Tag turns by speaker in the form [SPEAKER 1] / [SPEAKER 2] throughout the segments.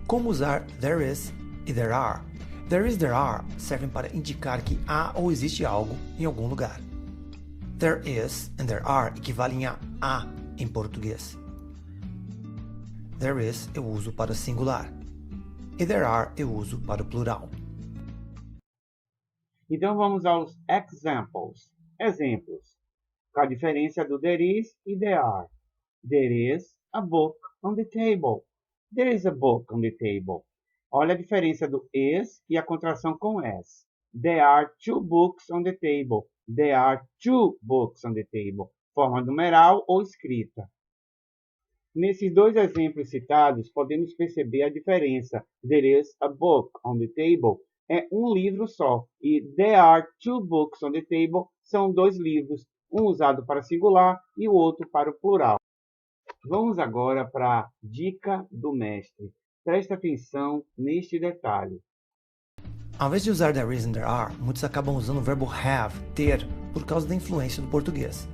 [SPEAKER 1] Como usar there is e there are? There is, there are servem para indicar que há ou existe algo em algum lugar. There is and there are equivalem a há em português. There is eu uso para o singular e there are eu uso para o plural.
[SPEAKER 2] Então vamos aos examples. Exemplos. Qual a diferença do there is e there are? There is a book on the table. There is a book on the table. Olha a diferença do is e a contração com s. There are two books on the table. There are two books on the table. Forma numeral ou escrita. Nesses dois exemplos citados, podemos perceber a diferença. There is a book on the table é um livro só. E there are two books on the table são dois livros. Um usado para singular e o outro para o plural. Vamos agora para a dica do mestre. Presta atenção neste detalhe.
[SPEAKER 1] Ao invés de usar there is and there are, muitos acabam usando o verbo have, ter, por causa da influência do português.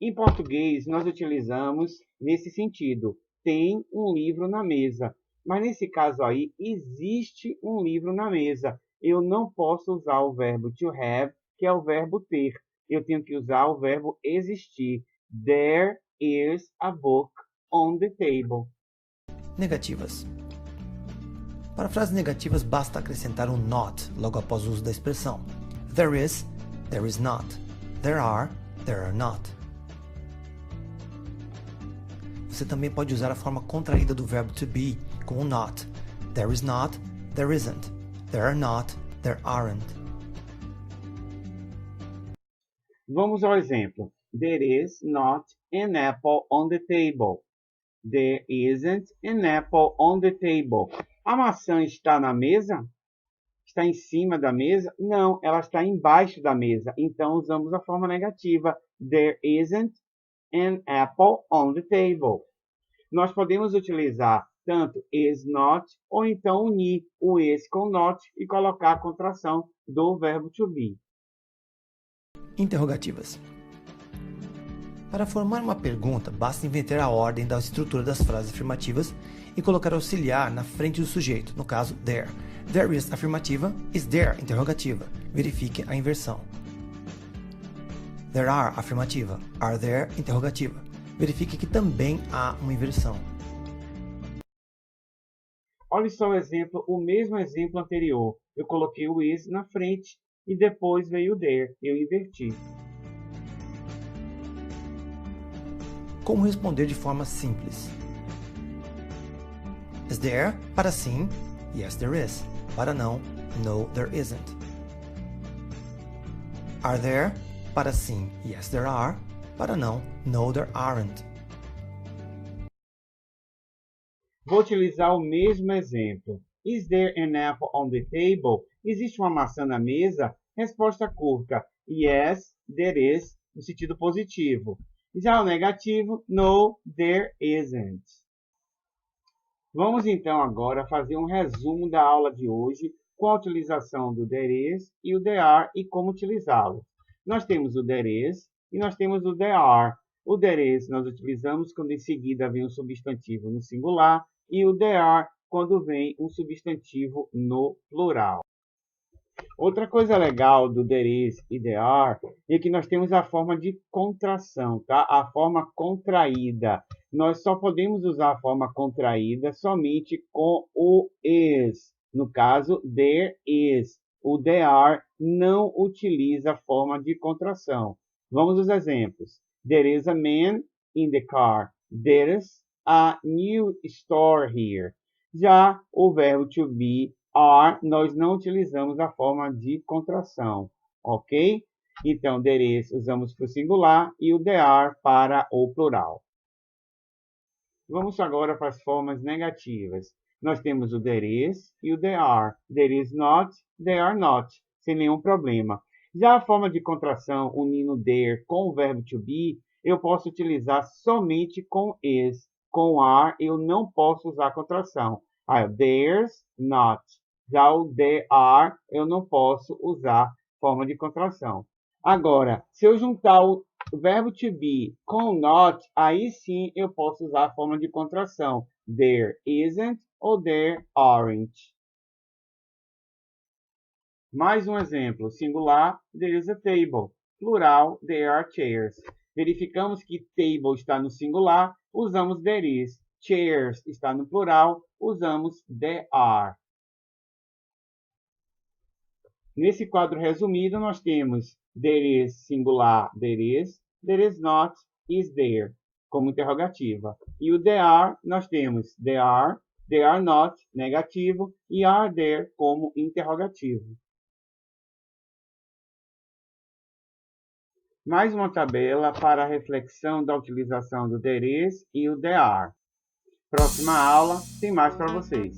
[SPEAKER 2] Em português, nós utilizamos nesse sentido. Tem um livro na mesa. Mas nesse caso aí, existe um livro na mesa. Eu não posso usar o verbo to have, que é o verbo ter. Eu tenho que usar o verbo existir. There is a book on the table.
[SPEAKER 1] Negativas. Para frases negativas, basta acrescentar um not logo após o uso da expressão. There is not. There are not. Você também pode usar a forma contraída do verbo to be, com o not. There is not, there isn't. There are not, there aren't.
[SPEAKER 2] Vamos ao exemplo. There is not an apple on the table. There isn't an apple on the table. A maçã está na mesa? Está em cima da mesa? Não, ela está embaixo da mesa. Então, usamos a forma negativa. There isn't an apple on the table. Nós podemos utilizar tanto is not ou então unir o is com not e colocar a contração do verbo to be.
[SPEAKER 1] Interrogativas. Para formar uma pergunta, basta inverter a ordem da estrutura das frases afirmativas e colocar auxiliar na frente do sujeito, no caso, there. There is afirmativa, is there interrogativa. Verifique a inversão. There are afirmativa, are there interrogativa. Verifique que também há uma inversão.
[SPEAKER 2] Olha só o exemplo, o mesmo exemplo anterior. Eu coloquei o is na frente e depois veio o there. Eu inverti.
[SPEAKER 1] Como responder de forma simples? Is there? Para sim, yes there is. Para não, no there isn't. Are there? Para sim, yes there are. Para não, no there aren't.
[SPEAKER 2] Vou utilizar o mesmo exemplo. Is there an apple on the table? Existe uma maçã na mesa? Resposta curta. Yes, there is, no sentido positivo. Já o negativo, no, there isn't. Vamos então agora fazer um resumo da aula de hoje com a utilização do there is e o there are e como utilizá-lo. Nós temos o there is e nós temos o there are. O there is nós utilizamos quando em seguida vem um substantivo no singular e o there are quando vem um substantivo no plural. Outra coisa legal do there is e there are é que nós temos a forma de contração, tá? A forma contraída. Nós só podemos usar a forma contraída somente com o is. No caso, there is. O there are não utiliza a forma de contração. Vamos aos exemplos. There is a man in the car. There is a new store here. Já o verbo to be, are, nós não utilizamos a forma de contração, ok? Então, there is usamos para o singular e o there are para o plural. Vamos agora para as formas negativas. Nós temos o there is e o there are. There is not, there are not. sem nenhum problema. Já a forma de contração unindo there com o verbo to be, eu posso utilizar somente com is. Com are, eu não posso usar contração. There's not. Já o there are, eu não posso usar forma de contração. Agora, se eu juntar o verbo to be com not, aí sim eu posso usar a forma de contração. There isn't ou there aren't. Mais um exemplo. Singular, there is a table. Plural, there are chairs. Verificamos que table está no singular, usamos there is. Chairs está no plural, usamos there are. Nesse quadro resumido, nós temos there is singular, there is not, is there, como interrogativa. E o there are, nós temos there are not, negativo, e are there como interrogativo. Mais uma tabela para a reflexão da utilização do there is e o there are. Próxima aula tem mais para vocês.